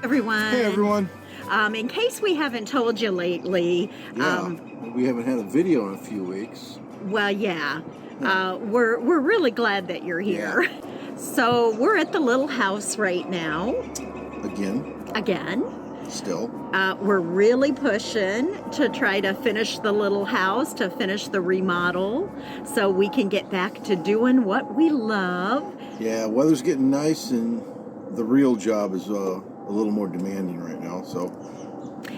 Everyone. Hey everyone. In case we haven't told you lately, Yeah, we haven't had a video in a few weeks. well, yeah, we're really glad that you're here. Yeah. So we're at the little house right now. Again. Still. We're really pushing to try to finish the little house, to finish the remodel, so we can get back to doing what we love. Yeah, weather's getting nice, and the real job is a little more demanding right now. So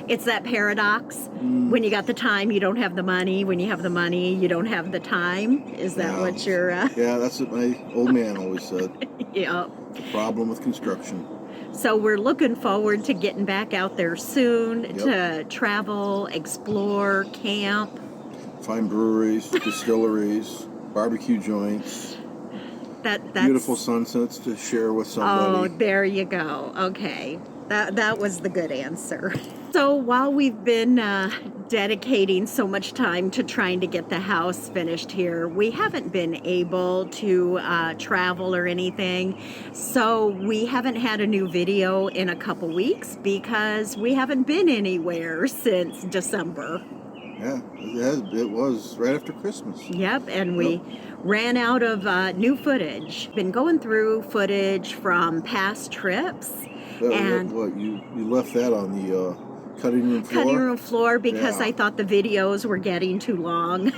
it's that paradox. When you got the time, you don't have the money. When you have the money, you don't have the time. Is that what you're... Yeah, that's what my old man always said. Yeah. The problem with construction. So we're looking forward to getting back out there soon to travel, explore, camp. Find breweries, distilleries, barbecue joints. That's beautiful sunsets to share with somebody. Oh, there you go. Okay. That was the good answer. So while we've been dedicating so much time to trying to get the house finished here, we haven't been able to travel or anything. So we haven't had a new video in a couple weeks because we haven't been anywhere since December. Yeah, it was right after Christmas. Yep, and we ran out of new footage. Been going through footage from past trips. And what you left that on the cutting room floor? Cutting room floor because I thought the videos were getting too long.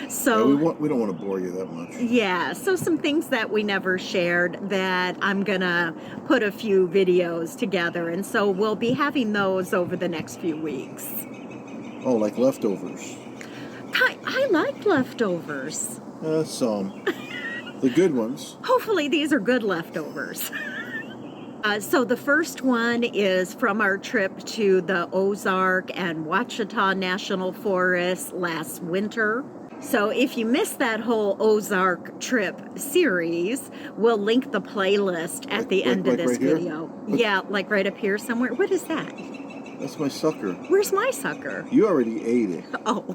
So we don't want to bore you that much. Yeah, so some things that we never shared that I'm gonna put a few videos together, and so we'll be having those over the next few weeks. Oh, like leftovers. I like leftovers. Some. The good ones. Hopefully these are good leftovers. So the first one is from our trip to the Ozark and Ouachita National Forest last winter. So if you missed that whole Ozark trip series, we'll link the playlist at the end of this video. Yeah, like right up here somewhere. What is that? That's my sucker. Where's my sucker? You already ate it. Oh.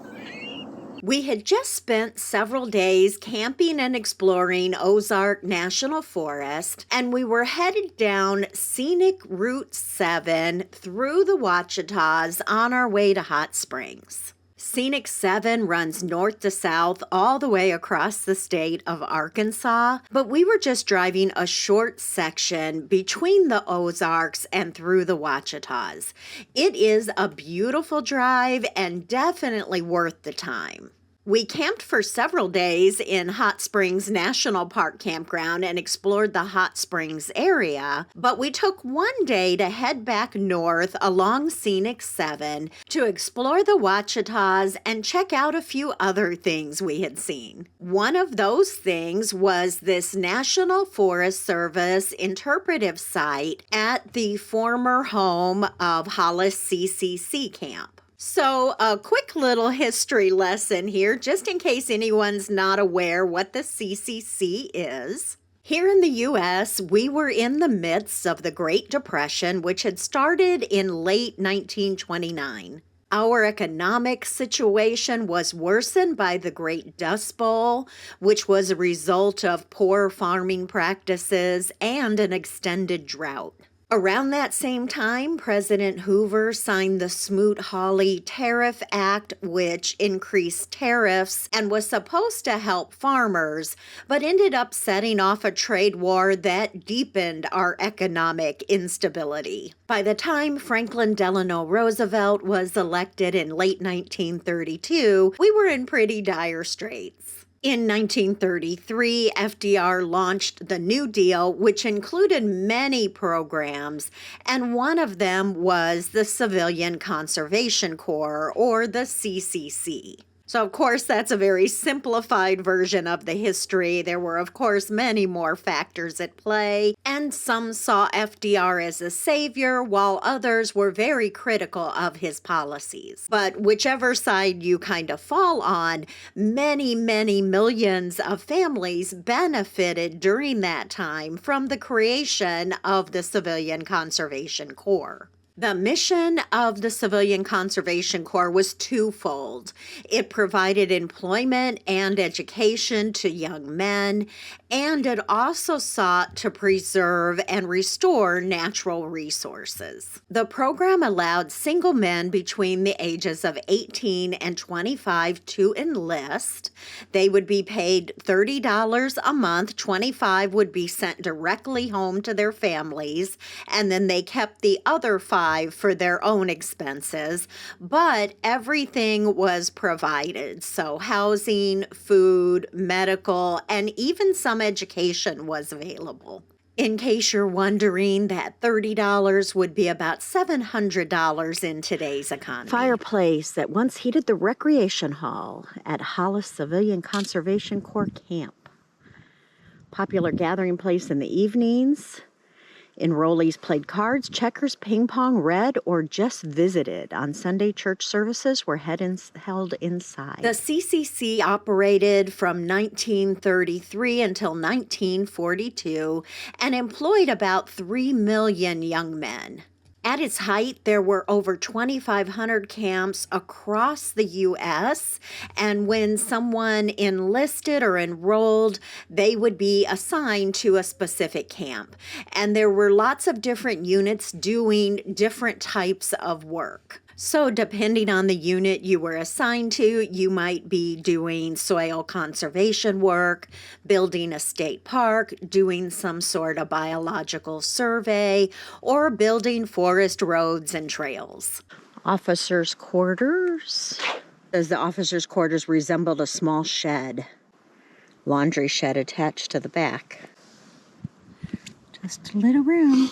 We had just spent several days camping and exploring Ozark National Forest, and we were headed down Scenic Route 7 through the Ouachitas on our way to Hot Springs. Scenic 7 runs north to south all the way across the state of Arkansas, but we were just driving a short section between the Ozarks and through the Ouachitas. It is a beautiful drive and definitely worth the time. We camped for several days in Hot Springs National Park campground and explored the Hot Springs area, but we took one day to head back north along Scenic 7 to explore the Ouachitas and check out a few other things we had seen. One of those things was this National Forest Service interpretive site at the former home of Hollis CCC Camp. So a quick little history lesson here, just in case anyone's not aware what the CCC is. Here in the U.S., we were in the midst of the Great Depression, which had started in late 1929. Our economic situation was worsened by the Great Dust Bowl, which was a result of poor farming practices and an extended drought. Around that same time, President Hoover signed the Smoot-Hawley Tariff Act, which increased tariffs and was supposed to help farmers, but ended up setting off a trade war that deepened our economic instability. By the time Franklin Delano Roosevelt was elected in late 1932, we were in pretty dire straits. In 1933, FDR launched the New Deal, which included many programs, and one of them was the Civilian Conservation Corps, or the CCC. So, of course, that's a very simplified version of the history. There were, of course, many more factors at play, and some saw FDR as a savior, while others were very critical of his policies. But whichever side you kind of fall on, many, many millions of families benefited during that time from the creation of the Civilian Conservation Corps. The mission of the Civilian Conservation Corps was twofold. It provided employment and education to young men, and it also sought to preserve and restore natural resources. The program allowed single men between the ages of 18 and 25 to enlist. They would be paid $30 a month, $25 would be sent directly home to their families, and then they kept the other $5 for their own expenses, but everything was provided. So housing, food, medical, and even some education was available. In case you're wondering, that $30 would be about $700 in today's economy. Fireplace that once heated the recreation hall at Hollis Civilian Conservation Corps Camp. Popular gathering place in the evenings. Enrollees played cards, checkers, ping pong, read, or just visited. On Sunday, church services were held inside. The CCC operated from 1933 until 1942 and employed about 3 million young men. At its height, there were over 2,500 camps across the U.S., and when someone enlisted or enrolled, they would be assigned to a specific camp. And there were lots of different units doing different types of work. So depending on the unit you were assigned to, you might be doing soil conservation work, building a state park, doing some sort of biological survey, or building forest roads and trails. Officers' quarters. As the officers' quarters resembled a small shed. Laundry shed attached to the back. Just a little room.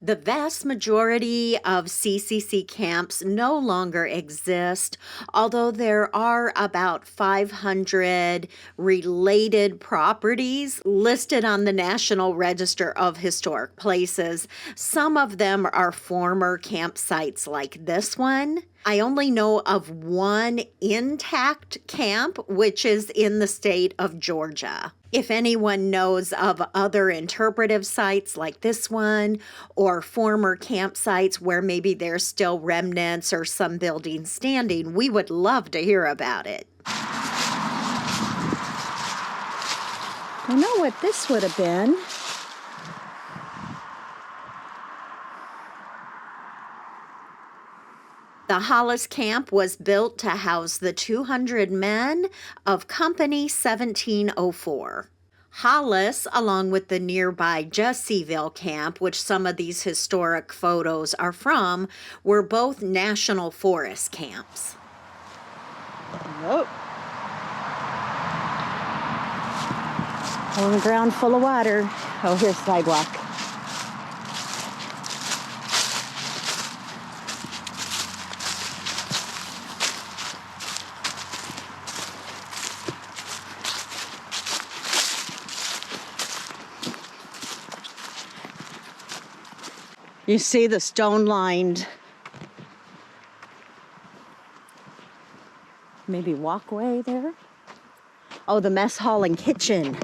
The vast majority of CCC camps no longer exist, although there are about 500 related properties listed on the National Register of Historic Places. Some of them are former campsites like this one. I only know of one intact camp, which is in the state of Georgia. If anyone knows of other interpretive sites like this one, or former campsites where maybe there's still remnants or some buildings standing, we would love to hear about it. I know what this would have been. The Hollis camp was built to house the 200 men of Company 1704. Hollis, along with the nearby Jessyville camp, which some of these historic photos are from, were both National Forest camps. Nope. On the ground full of water. Oh, here's sidewalk. You see the stone-lined, maybe walkway there? Oh, the mess hall and kitchen.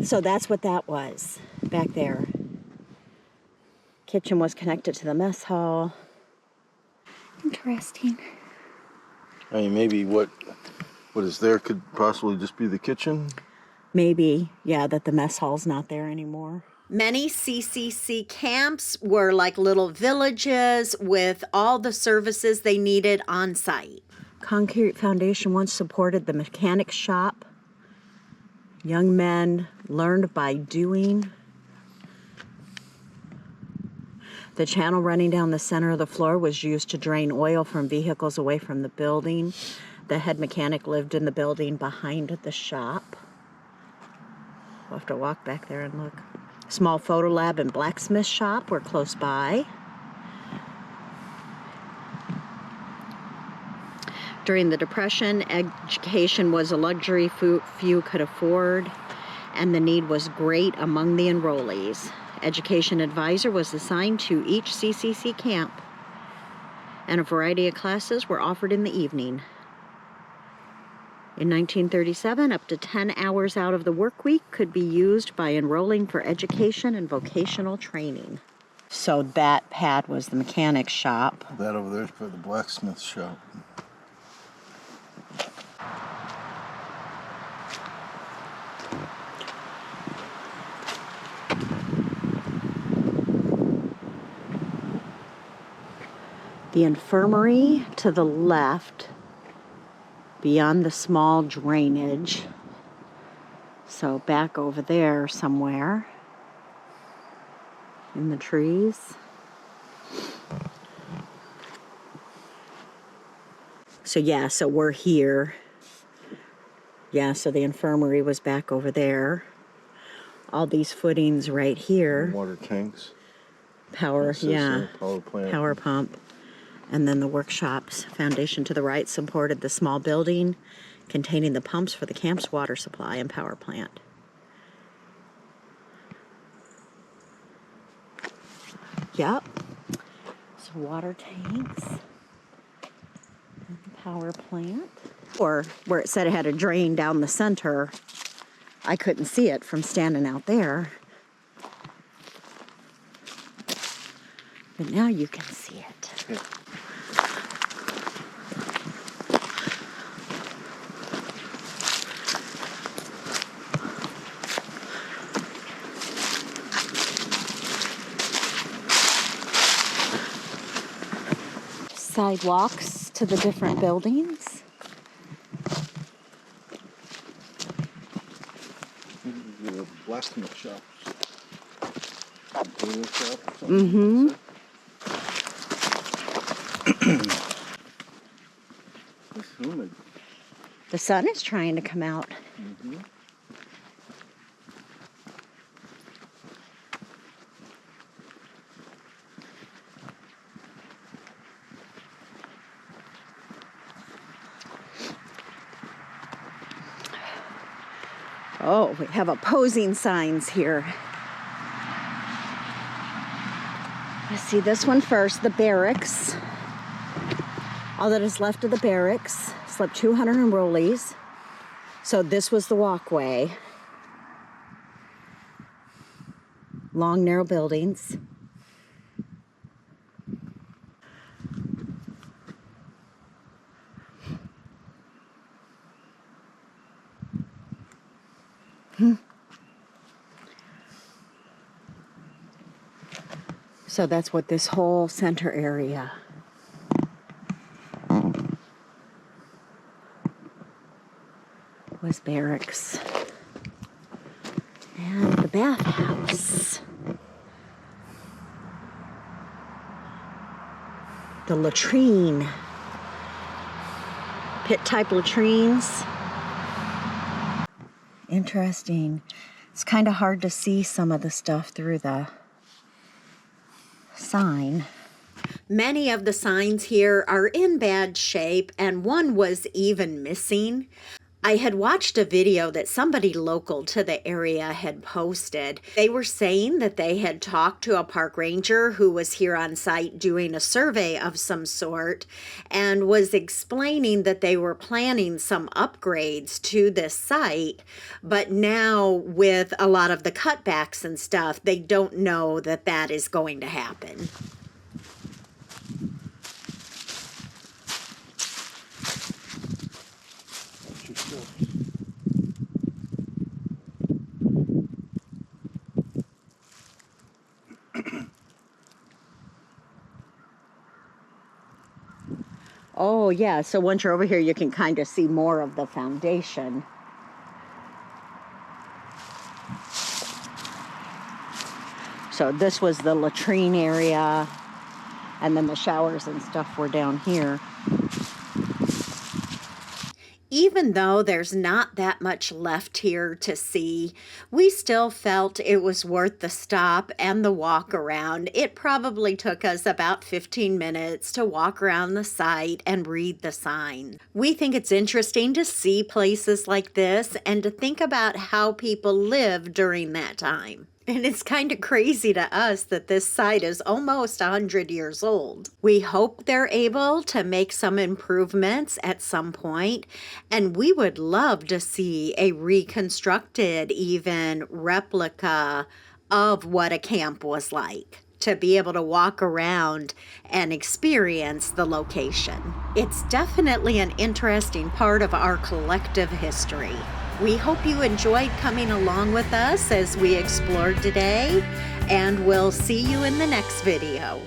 So that's what that was back there. Kitchen was connected to the mess hall. Interesting. I mean, maybe what is there could possibly just be the kitchen? Maybe, yeah, that the mess hall's not there anymore. Many CCC camps were like little villages with all the services they needed on site. Concrete foundation once supported the mechanic shop. Young men learned by doing. The channel running down the center of the floor was used to drain oil from vehicles away from the building. The head mechanic lived in the building behind the shop. We'll have to walk back there and look. Small photo lab and blacksmith shop were close by. During the Depression, education was a luxury few could afford, and the need was great among the enrollees. Education advisor was assigned to each CCC camp, and a variety of classes were offered in the evening. In 1937, up to 10 hours out of the work week could be used by enrolling for education and vocational training. So that pad was the mechanic shop. That over there is for the blacksmith shop. The infirmary to the left, beyond the small drainage. So back over there somewhere in the trees. So yeah, so we're here. Yeah, so the infirmary was back over there. All these footings right here. Water tanks. Power, yeah. Power plant. Power pump. And then the workshop's foundation to the right supported the small building containing the pumps for the camp's water supply and power plant. Yep. So water tanks and the power plant. Or where it said it had a drain down the center, I couldn't see it from standing out there. But now you can see it. Yeah. Sidewalks to the different buildings. The blacksmith shop. Mm-hmm. It's humid. The sun is trying to come out. Mm-hmm. Oh, we have opposing signs here. Let's see this one first, the barracks. All that is left of the barracks. Slept 200 enrollees. So this was the walkway. Long, narrow buildings. So that's what this whole center area. Was barracks. And the bathhouse. The latrine. Pit-type latrines. Interesting. It's kind of hard to see some of the stuff through the sign. Many of the signs here are in bad shape, and one was even missing. I had watched a video that somebody local to the area had posted. They were saying that they had talked to a park ranger who was here on site doing a survey of some sort and was explaining that they were planning some upgrades to this site, but now with a lot of the cutbacks and stuff, they don't know that that is going to happen. Oh yeah, so once you're over here you can kind of see more of the foundation. So this was the latrine area, and then the showers and stuff were down here. Even though there's not that much left here to see, we still felt it was worth the stop and the walk around. It probably took us about 15 minutes to walk around the site and read the sign. We think it's interesting to see places like this and to think about how people lived during that time. And it's kind of crazy to us that this site is almost 100 years old. We hope they're able to make some improvements at some point, and we would love to see a reconstructed, even replica of what a camp was like. to be able to walk around and experience the location. It's definitely an interesting part of our collective history. We hope you enjoyed coming along with us as we explored today, and we'll see you in the next video.